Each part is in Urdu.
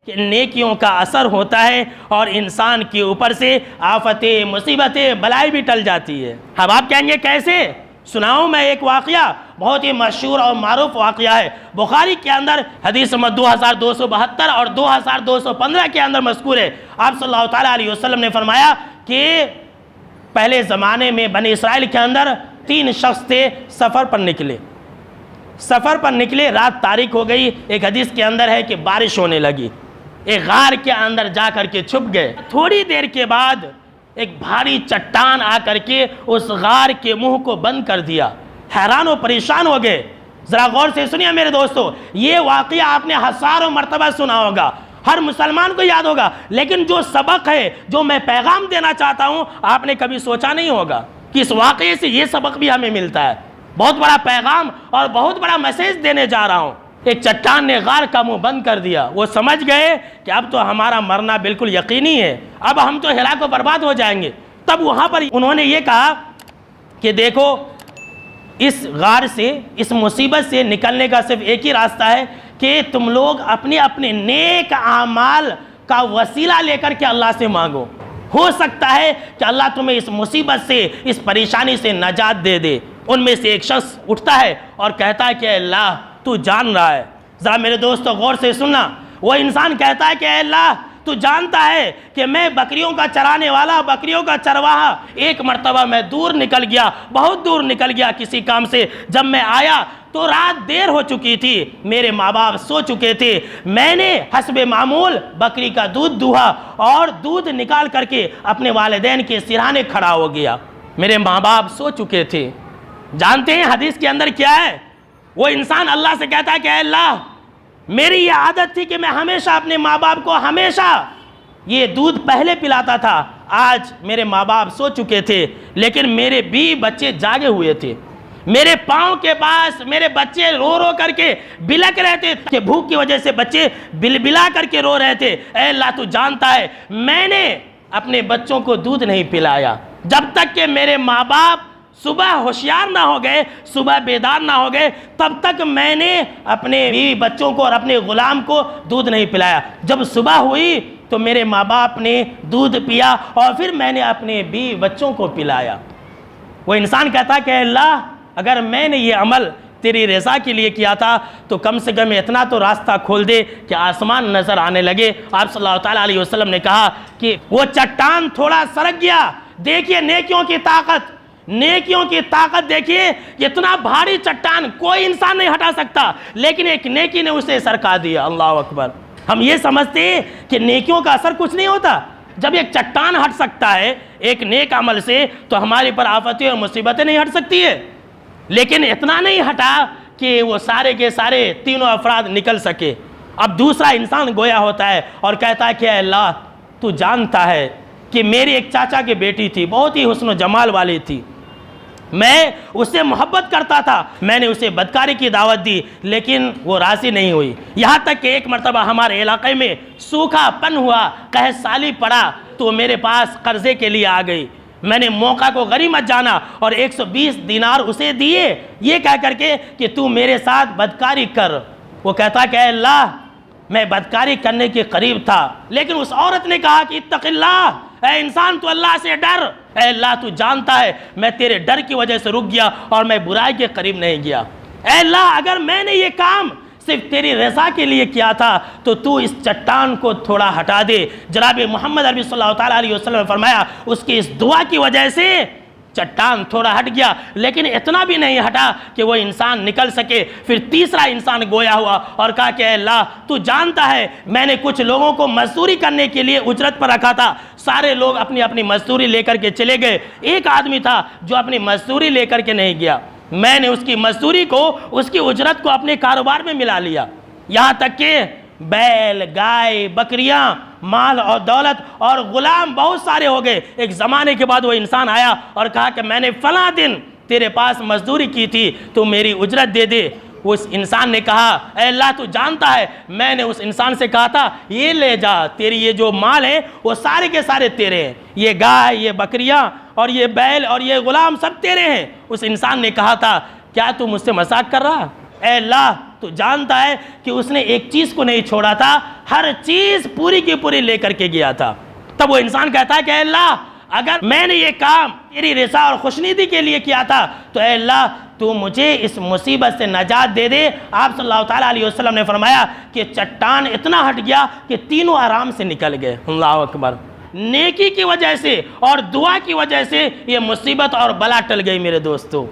کہ نیکیوں کا اثر ہوتا ہے اور انسان کے اوپر سے آفتیں، مصیبتیں، بلائیں بھی ٹل جاتی ہے۔ اب آپ کہیں گے کیسے؟ سناؤں میں ایک واقعہ، بہت ہی مشہور اور معروف واقعہ ہے، بخاری کے اندر حدیث نمبر 2272 اور 2215 کے اندر مذکور ہے۔ آپ صلی اللہ تعالیٰ علیہ وسلم نے فرمایا کہ پہلے زمانے میں بنی اسرائیل کے اندر 3 شخص تھے، سفر پر نکلے، رات تاریک ہو گئی، ایک حدیث کے اندر ہے کہ بارش ہونے لگی، ایک غار کے اندر جا کر کے چھپ گئے۔ تھوڑی دیر کے بعد ایک بھاری چٹان آ کر کے اس غار کے منہ کو بند کر دیا، حیران و پریشان ہو گئے۔ ذرا غور سے سنیے میرے دوستو، یہ واقعہ آپ نے ہزاروں مرتبہ سنا ہوگا، ہر مسلمان کو یاد ہوگا، لیکن جو سبق ہے، جو میں پیغام دینا چاہتا ہوں، آپ نے کبھی سوچا نہیں ہوگا کہ اس واقعے سے یہ سبق بھی ہمیں ملتا ہے۔ بہت بڑا پیغام اور بہت بڑا میسیج دینے جا رہا ہوں۔ ایک چٹان نے غار کا منہ بند کر دیا، وہ سمجھ گئے کہ اب تو ہمارا مرنا بالکل یقینی ہے، اب ہم تو ہلاک و برباد ہو جائیں گے۔ تب وہاں پر انہوں نے یہ کہا کہ دیکھو، اس غار سے، اس مصیبت سے نکلنے کا صرف ایک ہی راستہ ہے کہ تم لوگ اپنے اپنے نیک اعمال کا وسیلہ لے کر کے اللہ سے مانگو، ہو سکتا ہے کہ اللہ تمہیں اس مصیبت سے، اس پریشانی سے نجات دے دے۔ ان میں سے ایک شخص اٹھتا ہے اور کہتا ہے کہ اے اللہ تو جان رہا ہے۔ ذرا میرے دوستو غور سے سننا، وہ انسان کہتا ہے کہ اے اللہ تو جانتا ہے کہ میں بکریوں کا چرانے والا، بکریوں کا چرواہا، ایک مرتبہ میں دور نکل گیا، بہت دور نکل گیا کسی کام سے، جب میں آیا تو رات دیر ہو چکی تھی، میرے ماں باپ سو چکے تھے، میں نے حسب معمول بکری کا دودھ دوہا اور دودھ نکال کر کے اپنے والدین کے سرہانے کھڑا ہو گیا، میرے ماں باپ سو چکے تھے۔ جانتے ہیں حدیث کے اندر کیا ہے؟ وہ انسان اللہ سے کہتا ہے کہ اے اللہ میری یہ عادت تھی کہ میں ہمیشہ اپنے ماں باپ کو ہمیشہ یہ دودھ پہلے پلاتا تھا، آج میرے ماں باپ سو چکے تھے لیکن میرے بیوی بچے جاگے ہوئے تھے، میرے پاؤں کے پاس میرے بچے رو رو کر کے بلک رہے تھے کہ بھوک کی وجہ سے بچے بلا کر کے رو رہے تھے۔ اے اللہ تو جانتا ہے میں نے اپنے بچوں کو دودھ نہیں پلایا، جب تک کہ میرے ماں باپ صبح ہوشیار نہ ہو گئے، صبح بیدار نہ ہو گئے، تب تک میں نے اپنے بیوی بچوں کو اور اپنے غلام کو دودھ نہیں پلایا۔ جب صبح ہوئی تو میرے ماں باپ نے دودھ پیا اور پھر میں نے اپنے بیوی بچوں کو پلایا۔ وہ انسان کہتا ہے کہ اے اللہ اگر میں نے یہ عمل تیری رضا کے لیے کیا تھا تو کم سے کم اتنا تو راستہ کھول دے کہ آسمان نظر آنے لگے۔ آپ صلی اللہ تعالیٰ علیہ وسلم نے کہا کہ وہ چٹان تھوڑا سرک گیا، دیکھیے نیکیوں کی طاقت، نیکیوں کی طاقت دیکھیے، اتنا بھاری چٹان کوئی انسان نہیں ہٹا سکتا، لیکن ایک نیکی نے اسے سرکا دیا۔ اللہ اکبر۔ ہم یہ سمجھتے ہیں کہ نیکیوں کا اثر کچھ نہیں ہوتا، جب ایک چٹان ہٹ سکتا ہے ایک نیک عمل سے تو ہمارے پر آفتیں اور مصیبتیں نہیں ہٹ سکتی ہے، لیکن اتنا نہیں ہٹا کہ وہ سارے کے سارے تینوں افراد نکل سکے۔ اب دوسرا انسان گویا ہوتا ہے اور کہتا ہے کہ اے اللہ تو جانتا ہے کہ میری ایک چاچا کی بیٹی تھی، بہت ہی حسن و جمال والی تھی، میں اس سے محبت کرتا تھا، میں نے اسے بدکاری کی دعوت دی لیکن وہ راضی نہیں ہوئی، یہاں تک کہ ایک مرتبہ ہمارے علاقے میں سوکھا پن ہوا، قحط سالی پڑا تو میرے پاس قرضے کے لیے آ گئی، میں نے موقع کو غنیمت جانا اور 120 دینار اسے دیے، یہ کہہ کر کے کہ تو میرے ساتھ بدکاری کر۔ وہ کہتا کہ اے اللہ میں بدکاری کرنے کے قریب تھا، لیکن اس عورت نے کہا کہ اتق اللہ، اے انسان تو اللہ سے ڈر، اے اللہ تو جانتا ہے میں تیرے ڈر کی وجہ سے رک گیا اور میں برائی کے قریب نہیں گیا، اے اللہ اگر میں نے یہ کام صرف تیری رضا کے لیے کیا تھا تو اس چٹان کو تھوڑا ہٹا دے۔ جناب محمد عربی صلی اللہ تعالیٰ علیہ وسلم نے فرمایا اس کی اس دعا کی وجہ سے چٹان تھوڑا ہٹ گیا، لیکن اتنا بھی نہیں ہٹا کہ وہ انسان نکل سکے۔ پھر تیسرا انسان گویا ہوا اور کہا کہ اے اللہ تو جانتا ہے میں نے کچھ لوگوں کو مزدوری کرنے کے لیے اجرت پر رکھا تھا، سارے لوگ اپنی اپنی مزدوری لے کر کے چلے گئے، ایک آدمی تھا جو اپنی مزدوری لے کر کے نہیں گیا، میں نے اس کی مزدوری کو، اس کی اجرت کو اپنے کاروبار میں ملا لیا، یہاں تک کہ بیل، گائے، بکریاں، مال اور دولت اور غلام بہت سارے ہو گئے۔ ایک زمانے کے بعد وہ انسان آیا اور کہا کہ میں نے فلاں دن تیرے پاس مزدوری کی تھی تو میری اجرت دے دے۔ اس انسان نے کہا اے اللہ تو جانتا ہے میں نے اس انسان سے کہا تھا یہ لے جا، تیری یہ جو مال ہے وہ سارے کے سارے تیرے ہیں، یہ گائے، یہ بکریاں اور یہ بیل اور یہ غلام سب تیرے ہیں۔ اس انسان نے کہا تھا کیا تو مجھ سے مذاق کر رہا؟ اے اللہ تو جانتا ہے کہ اس نے ایک چیز کو نہیں چھوڑا تھا، ہر چیز پوری کی پوری لے کر کے گیا تھا۔ تب وہ انسان کہتا ہے کہ اے اللہ اگر میں نے یہ کام تیری رضا اور خوشنودی کے لیے کیا تھا تو اے اللہ تو مجھے اس مصیبت سے نجات دے دے۔ آپ صلی اللہ تعالیٰ علیہ وسلم نے فرمایا کہ چٹان اتنا ہٹ گیا کہ تینوں آرام سے نکل گئے۔ اللہ اکبر۔ نیکی کی وجہ سے اور دعا کی وجہ سے یہ مصیبت اور بلا ٹل گئی میرے دوستو۔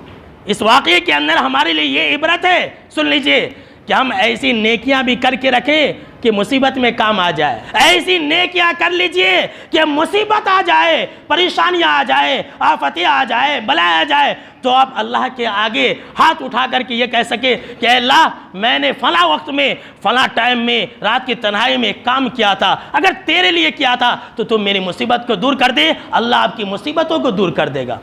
اس واقعے کے اندر ہمارے لیے یہ عبرت ہے، سن لیجئے، کہ ہم ایسی نیکیاں بھی کر کے رکھیں کہ مصیبت میں کام آ جائے۔ ایسی نیکیاں کر لیجئے کہ مصیبت آ جائے، پریشانیاں آ جائے، آفتیں آ جائے، بلائیں آ جائے تو آپ اللہ کے آگے ہاتھ اٹھا کر کے یہ کہہ سکے کہ اے اللہ میں نے فلاں وقت میں فلاں ٹائم میں رات کی تنہائی میں کام کیا تھا، اگر تیرے لیے کیا تھا تو تم میری مصیبت کو دور کر دے، اللہ آپ کی مصیبتوں کو دور کر دے گا۔